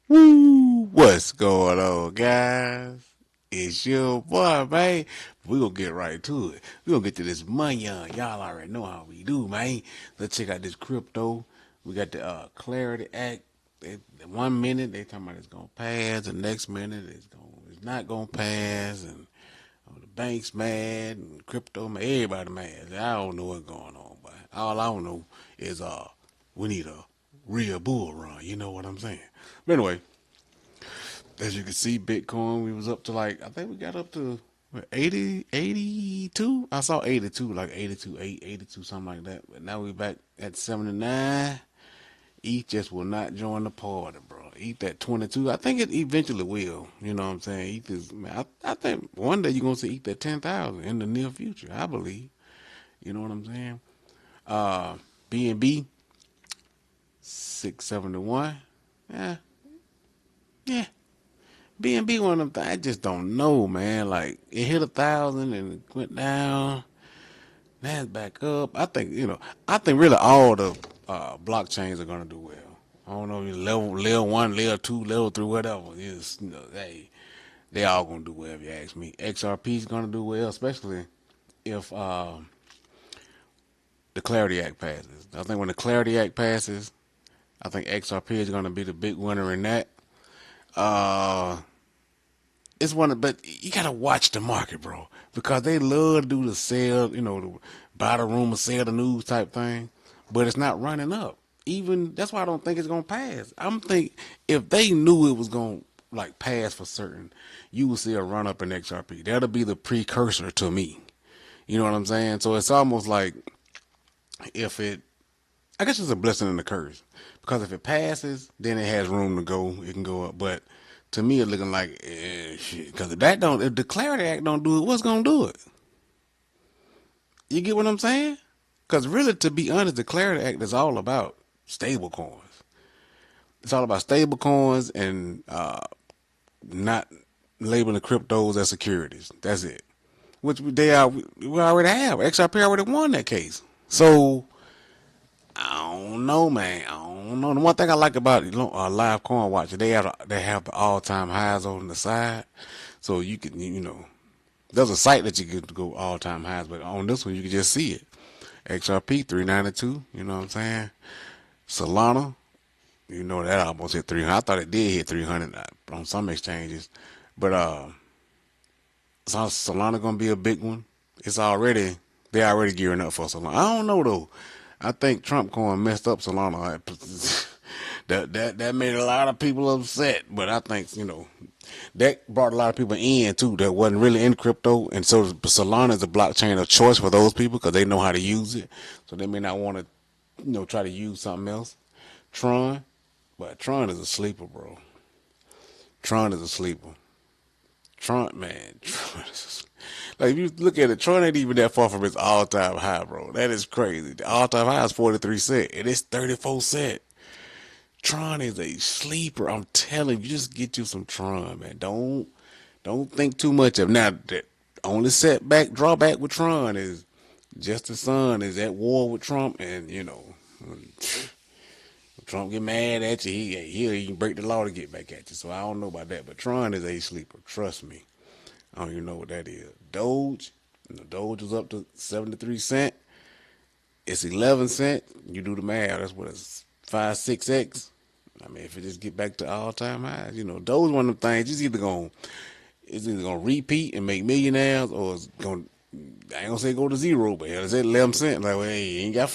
Woo! What's going on, guys? It's your boy, man. We gonna get right to it. We gonna get to this money, y'all already know how we do, man. Let's check out this crypto. We got the Clarity Act. One minute they talking about it's gonna pass, the next minute it's not gonna pass, and the banks mad, and crypto mad, everybody mad. I don't know what's going on, but all I know is we need a real bull run. You know what I'm saying? But anyway, as you can see, Bitcoin, we was up to like, I think we got up to what, 80, 82? I saw 82, like 82, 8, 82, something like that. But now we back at 79. ETH just will not join the party, bro. ETH at 22. I think it eventually will. You know what I'm saying? ETH is, man, I think one day you're going to see ETH at 10,000 in the near future, I believe. You know what I'm saying? BNB, 671. Yeah, yeah. BNB one of them things, I just don't know, man. Like it hit 1,000 and it went down. Now it's back up. I think really all the blockchains are gonna do well. I don't know, level one, level two, level three, whatever. They all gonna do well if you ask me. XRP is gonna do well, especially if the Clarity Act passes. I think when the Clarity Act passes, I think XRP is gonna be the big winner in that. Uh, it's one of, but you gotta watch the market, bro, because they love to do the sell, the buy the rumor, sell the news type thing, but it's not running up. Even that's why I don't think it's gonna pass. I'm think if they knew it was gonna like pass for certain, you will see a run up in XRP. That'll be the precursor to me. You know what I'm saying? So it's almost like if it, I guess it's a blessing and a curse because if it passes, then it has room to go. It can go up, but to me, it's looking like shit. Because if the Clarity Act don't do it, what's gonna do it? You get what I'm saying? Because really, to be honest, the Clarity Act is all about stable coins. It's all about stable coins and not labeling cryptos as securities. That's it. Which we already have. XRP already won that case. So I don't know, man. I don't know. The one thing I like about Live Coin Watch, they have the all time highs on the side, so you can there's a site that you can go all time highs, but on this one you can just see it. XRP 392. You know what I'm saying? Solana, that almost hit 300. I thought it did hit 300 on some exchanges, but so Solana gonna be a big one. They already gearing up for Solana. I don't know though. I think Trump coin messed up Solana. That made a lot of people upset. But I think that brought a lot of people in too that wasn't really in crypto, and so Solana is a blockchain of choice for those people because they know how to use it. So they may not want to try to use something else. Tron, but Tron is a sleeper, bro. Tron is a sleeper. Tron, man, Tron is like if you look at it, Tron ain't even that far from its all time high, bro. That is crazy. The all time high is 43 cents, and it's 34 cents. Tron is a sleeper. I'm telling you, just get you some Tron, man. Don't think too much of it. Now. The only drawback with Tron is Justice Son is at war with Trump, and when Trump get mad at you, he'll even break the law to get back at you. So I don't know about that, but Tron is a sleeper. Trust me. I don't even know what that is. Doge, Doge is up to 73 cents. It's 11 cents. You do the math. That's what it's 5, 6x. I mean, if it just get back to all time highs, Doge one of them things. It's either gonna repeat and make millionaires, or it's gonna. I ain't gonna say go to zero, but hell, it's at 11 cents. Like, well, hey, you ain't got.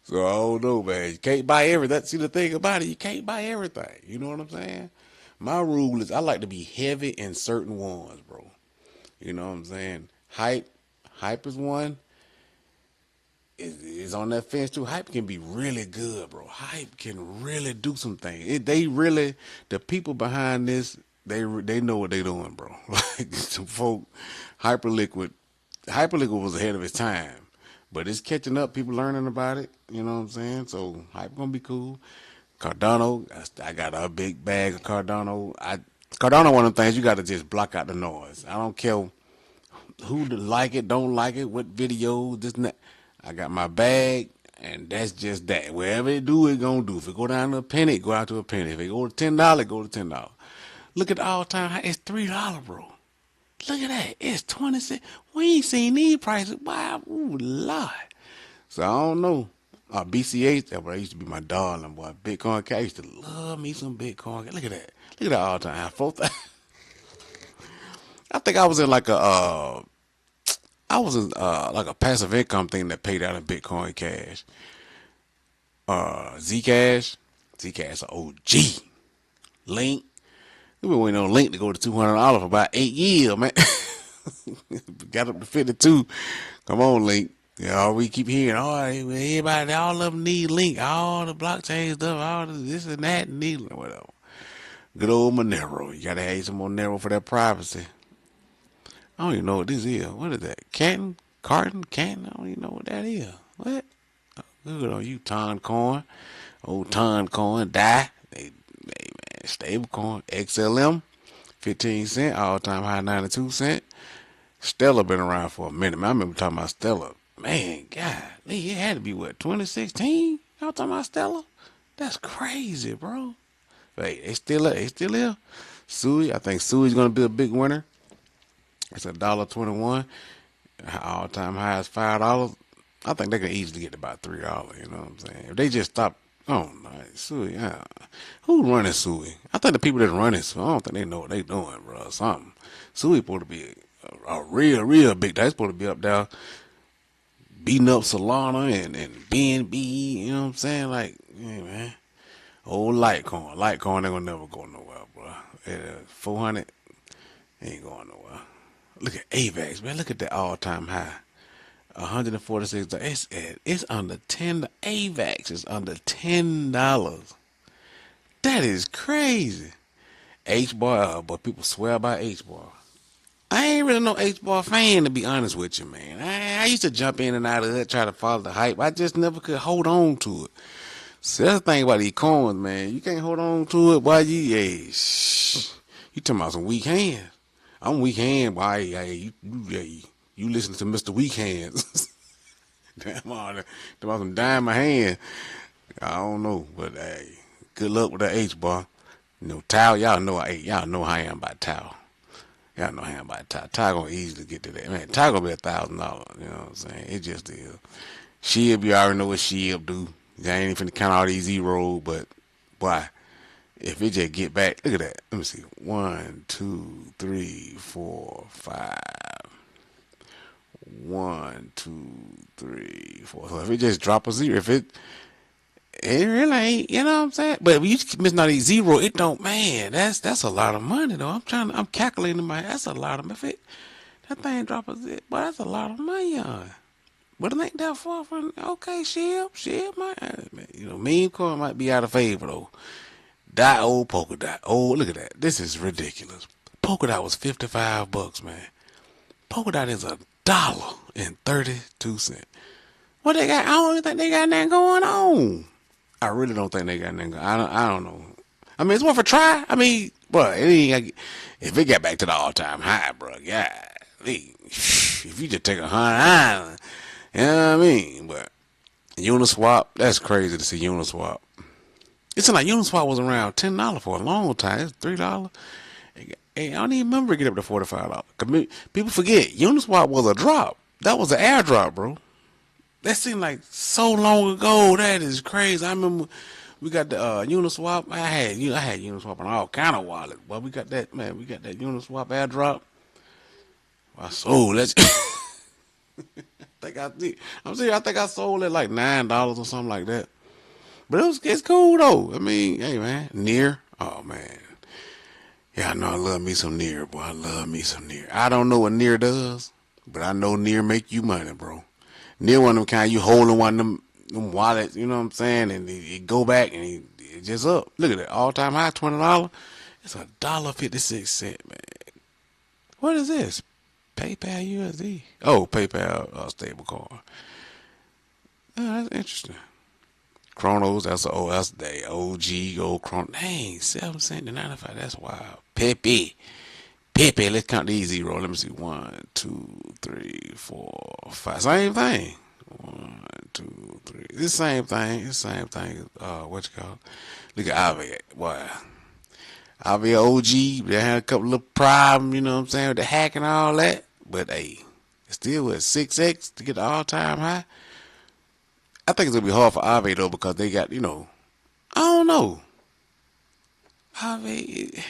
So I don't know, man. You can't buy everything. See the thing about it, you can't buy everything. You know what I'm saying? My rule is I like to be heavy in certain ones, bro. You know what I'm saying? Hype is one. Is on that fence too. Hype can be really good, bro. Hype can really do some things. The people behind this, they know what they doing, bro. Like some folk, Hyperliquid, Hyperliquid was ahead of its time, but it's catching up. People learning about it. You know what I'm saying? So Hype gonna be cool. Cardano, I got a big bag of Cardano. Cardano one of the things you got to just block out the noise. I don't care who like it, don't like it, what videos, this and that. I got my bag. And that's just that. Wherever it do, it gonna do. If it go down to a penny, go out to a penny. If it go to $10, go to $10. Look at the all time high. It's $3, bro. Look at that. It's 26. We ain't seen these prices. Wow, ooh, Lord. So I don't know. BCH, that boy used to be my darling boy. Bitcoin Cash. I used to love me some Bitcoin. Look at that. Look at that all time high. 4,000. I think I was in like a passive income thing that paid out in Bitcoin Cash. Zcash. Zcash, a OG. Link. We've been waiting on Link to go to $200 for about 8 years, man. Got up to 52. Come on, Link. Yeah, we keep hearing, oh, everybody, all of them need Link. All the blockchain stuff, all this and that, need whatever. Good old Monero. You gotta have some Monero for that privacy. I don't even know what this is. What is that? Canton? I don't even know what that is. What? Good on you, Ton Coin. Old Ton Coin, die. Man, stable coin. XLM, 15 cents. All time high, 92 cents. Stellar been around for a minute. Man, I remember talking about Stellar. Man, God, it had to be what, 2016? Y'all talking about Stellar? That's crazy, bro. Wait, they still here? Sui, I think Sui's gonna be a big winner. It's $1.21. All time high is $5. I think they can easily get to about $3. You know what I'm saying? If they just stop, oh no, Sui. Who running Sui? I think the people that run it, so I don't think they know what they doing, bro. Something. Sui supposed to be a real big. They supposed to be up there beating up Solana and BNB. You know what I'm saying? Like, yeah, man. Old Litecoin. Litecoin ain't gonna never go nowhere, bro. At 400, ain't going nowhere. Look at AVAX, man. Look at that all-time high. 146. It's under 10. AVAX is under $10. That is crazy. H-bar, but people swear by H-bar. I ain't really no H-bar fan, to be honest with you, man. I used to jump in and out of it, try to follow the hype. I just never could hold on to it. See, that's the thing about these coins, man. You can't hold on to it. Why you talking about some weak hands. I'm weak hand, boy. You listen to Mr. Weak Hands. Damn, about some dime my hand. I don't know, but hey, good luck with that H-bar. You know, Tao, y'all know how I am about Tao. Y'all know how I am about Tao. Tao gonna easily get to that. Man, Tao gonna be $1,000. You know what I'm saying? It just is. Shib, you already know what Shib do. I ain't even finna count all these zeros, but boy, if it just get back, look at that. Let me see. 1, 2, 3, 4, 5. 1, 2, 3, 4. So if it just drop a zero, it really ain't, you know what I'm saying? But if you missing all these zero, it don't, man, that's a lot of money though. I'm calculating that's a lot of, that thing drop a zero, but that's a lot of money on. But it ain't that far from, okay, Shib, man, you know, meme coin might be out of favor though. That old polka dot. Oh, look at that. This is ridiculous. Polka dot was $55, man. Polka dot is $1.32. What they got? I don't even think they got nothing going on. I really don't think they got nothing going on. I don't know. I mean, it's worth a try. I mean, bro, if it got back to the all-time high, bro, yeah, if you just take $100, you know what I mean? But Uniswap, that's crazy to see Uniswap. It's like Uniswap was around $10 for a long time. It's $3. Hey, I don't even remember it get up to $45. People forget Uniswap was a drop. That was an airdrop, bro. That seemed like so long ago. That is crazy. I remember we got the Uniswap. I had Uniswap on all kind of wallets, but we got that Uniswap airdrop. I sold that. I think I sold it like $9 or something like that. But it's cool though. I mean, hey man, Near. Oh man. Yeah, I know I love me some Near, boy. I love me some Near. I don't know what Near does, but I know Near make you money, bro. Near one of them kind you holding one of them wallets, you know what I'm saying, and it go back and it just up. Look at that, all time high, $20. It's $1.56, man. What is this? PayPal USD. Oh, PayPal stable coin. Oh, that's interesting. Chronos, that's the OG old Chronos. Dang, 7 cents to 95. That's wild. Pepe, let's count these zero. Let me see. 1, 2, 3, 4, 5. Same thing. 1, 2, 3. It's the same thing. It's the same thing. What you call it? Look at Ivy. Boy, Ivy OG. They had a couple of problems, you know what I'm saying, with the hack and all that. But hey, it's still at 6x to get the all-time high. I think it's gonna be hard for Ivy though because they got, I don't know. Ivy,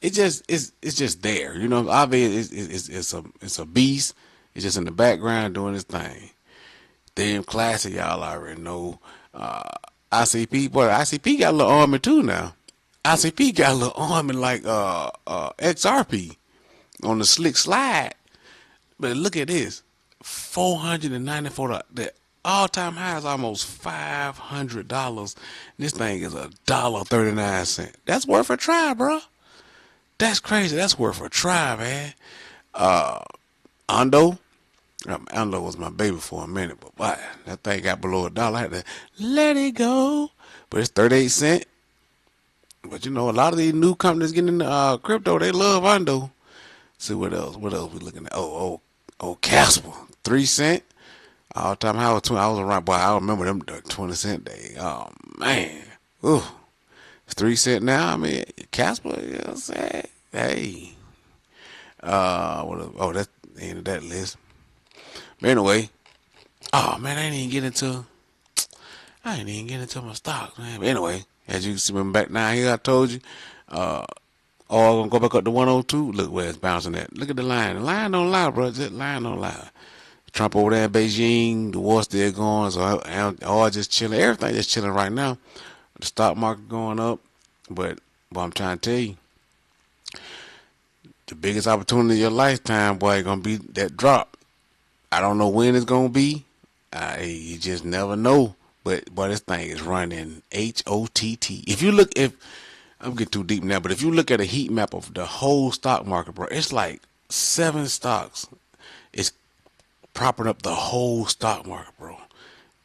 it just it's just there, Ivy it's a beast. It's just in the background doing his thing. Damn classic, y'all already know. ICP, boy, ICP got a little army too now. ICP got a little army like XRP on the slick slide. But look at this, $494. The all-time high is almost $500. This thing is $1.39. That's worth a try, bro. That's crazy. That's worth a try, man. Ondo. Ando was my baby for a minute, but why? That thing got below $1. I had to let it go. But it's 38 cents. But a lot of these new companies getting into crypto, they love Ondo. See what else? What else we looking at? Oh, Casper, 3 cent. All time high was 20. I was around, boy. I remember them 20 cent day. Oh man, ooh, it's 3 cent now. I mean, Casper, you know what I'm saying? Hey, that's the end of that list. But anyway, oh man, I ain't even get into my stocks, man. But anyway, as you can see, I'm back now here. I told you, oil gonna go back up to 102. Look where it's bouncing at. Look at the line. The line don't lie, bro. Just line don't lie. Trump over there in Beijing, the war still going, so oil just chilling. Everything just chilling right now. The stock market going up, but what I'm trying to tell you, the biggest opportunity of your lifetime, boy, gonna be that drop. I don't know when it's gonna be. You just never know. But boy, this thing is running HOTT. If I'm getting too deep now, but if you look at a heat map of the whole stock market, bro, it's like 7 stocks. It's propping up the whole stock market, bro.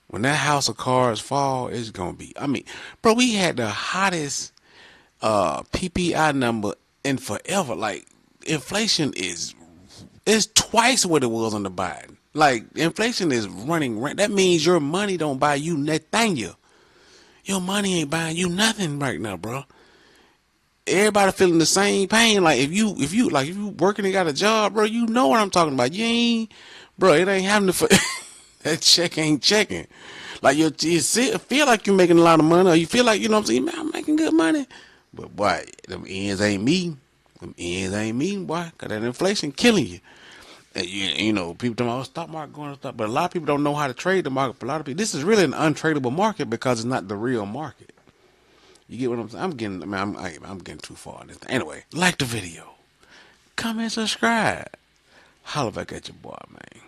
When that house of cards fall, it's gonna be. I mean, bro, we had the hottest PPI number in forever. Like inflation is twice what it was under Biden. Like inflation is running. That means your money don't buy you Nathaniel. Your money ain't buying you nothing right now, bro. Everybody feeling the same pain. Like if you working and got a job, bro, you know what I'm talking about. You ain't, bro. It ain't happening for that check ain't checking. Like you feel like you're making a lot of money, or you feel like what I'm saying, man, I'm making good money. But boy, them ends ain't me. Them ends ain't me, boy. Cause that inflation killing you. And people talking about stock market going to stop, but a lot of people don't know how to trade the market. For a lot of people, this is really an untradeable market because it's not the real market. You get what I'm saying? I'm getting too far on this thing. Anyway, like the video, comment, subscribe, holla back at your boy, man.